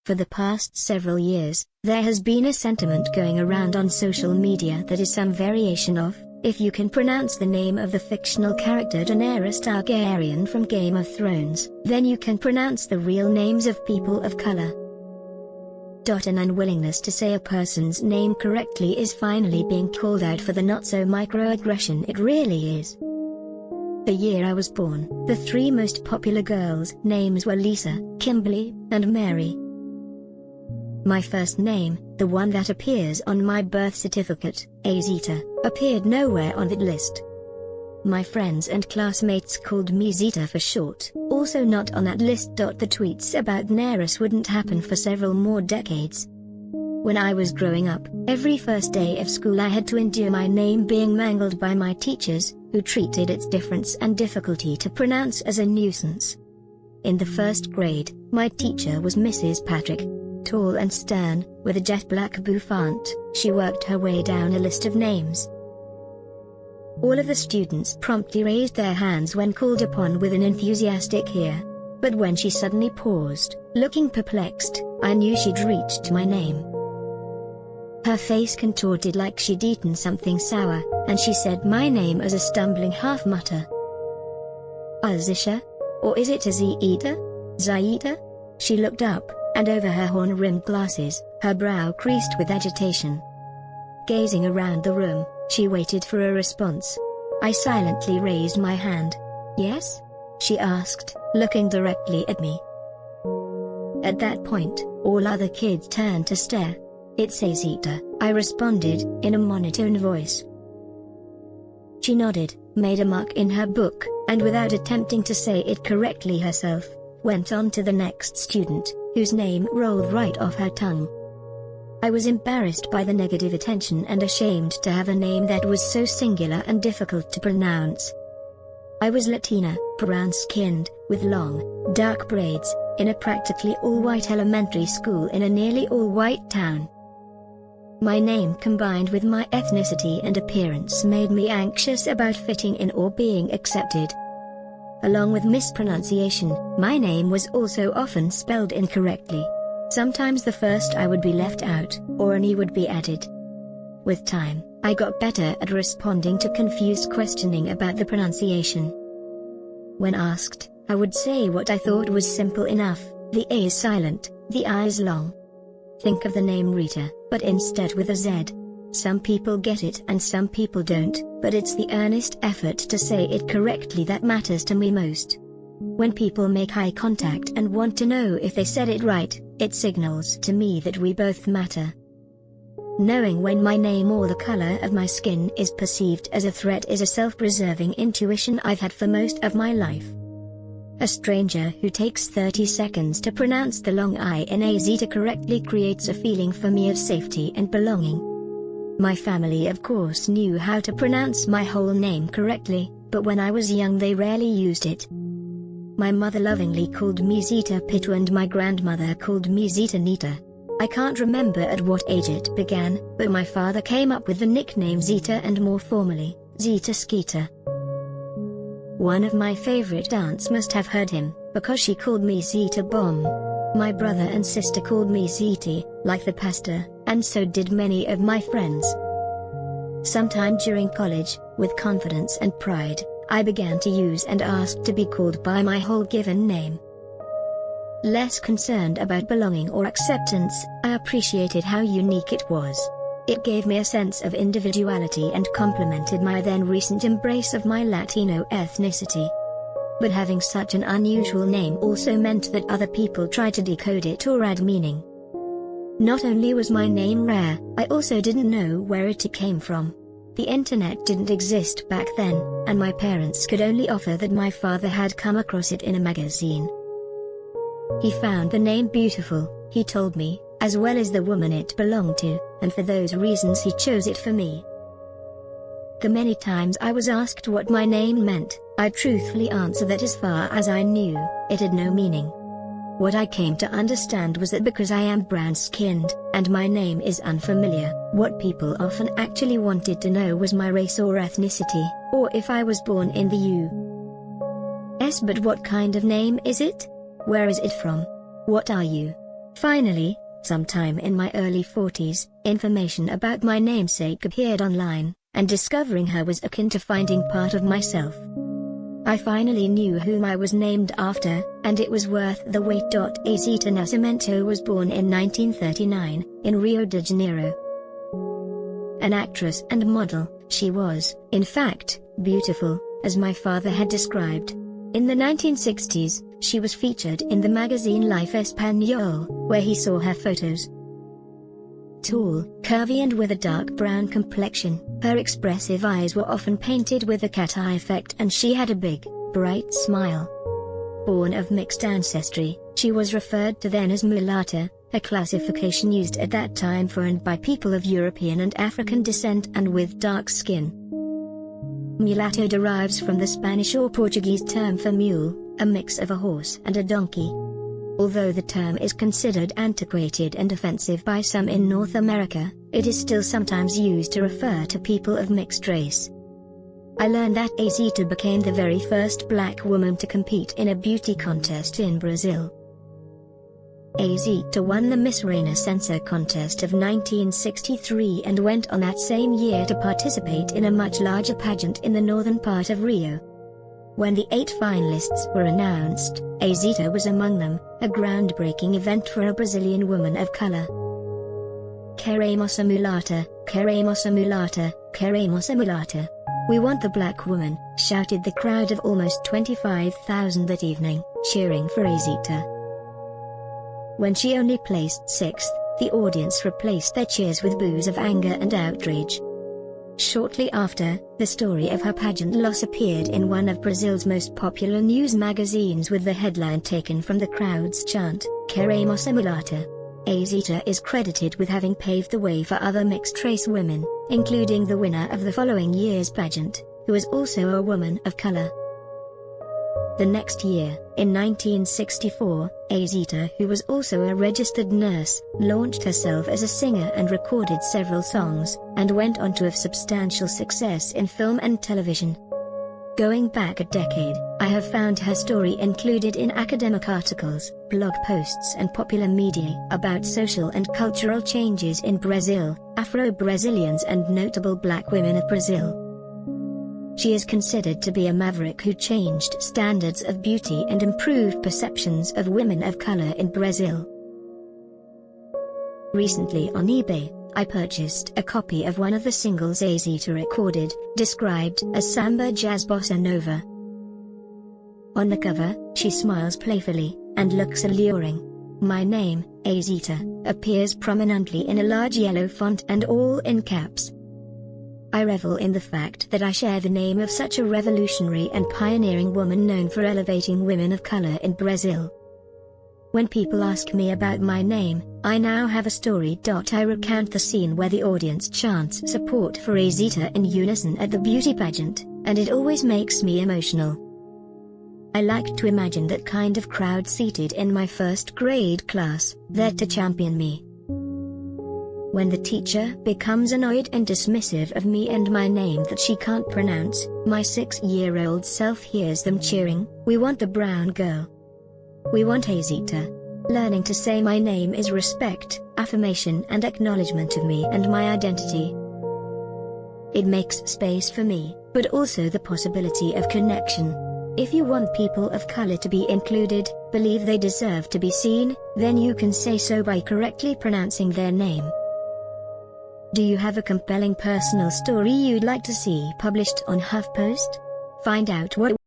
For the past several years, there has been a sentiment going around on social media that is some variation of, if you can pronounce the name of the fictional character Daenerys Targaryen from Game of Thrones, then you can pronounce the real names of people of color. An unwillingness to say a person's name correctly is finally being called out for the not-so-microaggression it really is. The year I was born, the three most popular girls' names were Lisa, Kimberly, and Mary. My first name, the one that appears on my birth certificate, Azita, appeared nowhere on that list. My friends and classmates called me Zita for short, also not on that list. The tweets about Daenerys wouldn't happen for several more decades. When I was growing up, every first day of school I had to endure my name being mangled by my teachers, who treated its difference and difficulty to pronounce as a nuisance. In the first grade, my teacher was Mrs. Patrick. Tall and stern, with a jet black bouffant, she worked her way down a list of names. All of the students promptly raised their hands when called upon with an enthusiastic "here." But when she suddenly paused, looking perplexed, I knew she'd reached my name. Her face contorted like she'd eaten something sour, and she said my name as a stumbling half-mutter. Azisha? Or is it Azita? Zaida? She looked up, and over her horn-rimmed glasses, her brow creased with agitation. Gazing around the room, she waited for a response. I silently raised my hand. "Yes?" she asked, looking directly at me. At that point, all other kids turned to stare. "It's Azita," I responded, in a monotone voice. She nodded, made a mark in her book, and without attempting to say it correctly herself, went on to the next student, whose name rolled right off her tongue. I was embarrassed by the negative attention and ashamed to have a name that was so singular and difficult to pronounce. I was Latina, brown-skinned, with long, dark braids, in a practically all-white elementary school in a nearly all-white town. My name combined with my ethnicity and appearance made me anxious about fitting in or being accepted. Along with mispronunciation, my name was also often spelled incorrectly. Sometimes the first I would be left out, or an E would be added. With time, I got better at responding to confused questioning about the pronunciation. When asked, I would say what I thought was simple enough: the A is silent, the I is long. Think of the name Rita, but instead with a Z. Some people get it and some people don't, but it's the earnest effort to say it correctly that matters to me most. When people make eye contact and want to know if they said it right, it signals to me that we both matter. Knowing when my name or the color of my skin is perceived as a threat is a self-preserving intuition I've had for most of my life. A stranger who takes 30 seconds to pronounce the long I in Azita correctly creates a feeling for me of safety and belonging. My family of course knew how to pronounce my whole name correctly, but when I was young they rarely used it. My mother lovingly called me Zita Pitu and my grandmother called me Zita Nita. I can't remember at what age it began, but my father came up with the nickname Zita and more formally, Zita Skeeter. One of my favorite aunts must have heard him, because she called me Zita Bomb. My brother and sister called me Ziti, like the pasta, and so did many of my friends. Sometime during college, with confidence and pride, I began to use and ask to be called by my whole given name. Less concerned about belonging or acceptance, I appreciated how unique it was. It gave me a sense of individuality and complemented my then recent embrace of my Latino ethnicity. But having such an unusual name also meant that other people tried to decode it or add meaning. Not only was my name rare, I also didn't know where it came from. The internet didn't exist back then, and my parents could only offer that my father had come across it in a magazine. He found the name beautiful, he told me, as well as the woman it belonged to, and for those reasons he chose it for me. The many times I was asked what my name meant, I truthfully answered that as far as I knew, it had no meaning. What I came to understand was that because I am brown-skinned, and my name is unfamiliar, what people often actually wanted to know was my race or ethnicity, or if I was born in the U.S. But what kind of name is it? Where is it from? What are you? Finally, sometime in my early 40s, information about my namesake appeared online, and discovering her was akin to finding part of myself. I finally knew whom I was named after, and it was worth the wait. Azita Nascimento was born in 1939, in Rio de Janeiro. An actress and model, she was, in fact, beautiful, as my father had described. In the 1960s, she was featured in the magazine Life Español, where he saw her photos. Tall, curvy and with a dark brown complexion, her expressive eyes were often painted with a cat eye effect and she had a big, bright smile. Born of mixed ancestry, she was referred to then as mulata, a classification used at that time for and by people of European and African descent and with dark skin. Mulatto derives from the Spanish or Portuguese term for mule, a mix of a horse and a donkey. Although the term is considered antiquated and offensive by some in North America, it is still sometimes used to refer to people of mixed race. I learned that Azita became the very first black woman to compete in a beauty contest in Brazil. Azita won the Miss Renascença contest of 1963 and went on that same year to participate in a much larger pageant in the northern part of Rio. When the 8 finalists were announced, Azita was among them, a groundbreaking event for a Brazilian woman of color. Queremos a mulata, queremos a mulata, queremos a mulata. We want the black woman, shouted the crowd of almost 25,000 that evening, cheering for Azita. When she only placed 6th, the audience replaced their cheers with boos of anger and outrage. Shortly after, the story of her pageant loss appeared in one of Brazil's most popular news magazines with the headline taken from the crowd's chant, Queremos a mulata. Azita is credited with having paved the way for other mixed-race women, including the winner of the following year's pageant, who is also a woman of color. The next year, in 1964, Azita, who was also a registered nurse, launched herself as a singer and recorded several songs, and went on to have substantial success in film and television. Going back a decade, I have found her story included in academic articles, blog posts and popular media about social and cultural changes in Brazil, Afro-Brazilians and notable black women of Brazil. She is considered to be a maverick who changed standards of beauty and improved perceptions of women of color in Brazil. Recently on eBay, I purchased a copy of one of the singles Azita recorded, described as samba jazz bossa nova. On the cover, she smiles playfully, and looks alluring. My name, Azita, appears prominently in a large yellow font and all in caps. I revel in the fact that I share the name of such a revolutionary and pioneering woman known for elevating women of color in Brazil. When people ask me about my name, I now have a story. I recount the scene where the audience chants support for Azita in unison at the beauty pageant, and it always makes me emotional. I like to imagine that kind of crowd seated in my first grade class, there to champion me. When the teacher becomes annoyed and dismissive of me and my name that she can't pronounce, my 6-year-old self hears them cheering, "We want the brown girl. We want Azita." Learning to say my name is respect, affirmation and acknowledgement of me and my identity. It makes space for me, but also the possibility of connection. If you want people of color to be included, believe they deserve to be seen, then you can say so by correctly pronouncing their name. Do you have a compelling personal story you'd like to see published on HuffPost? Find out what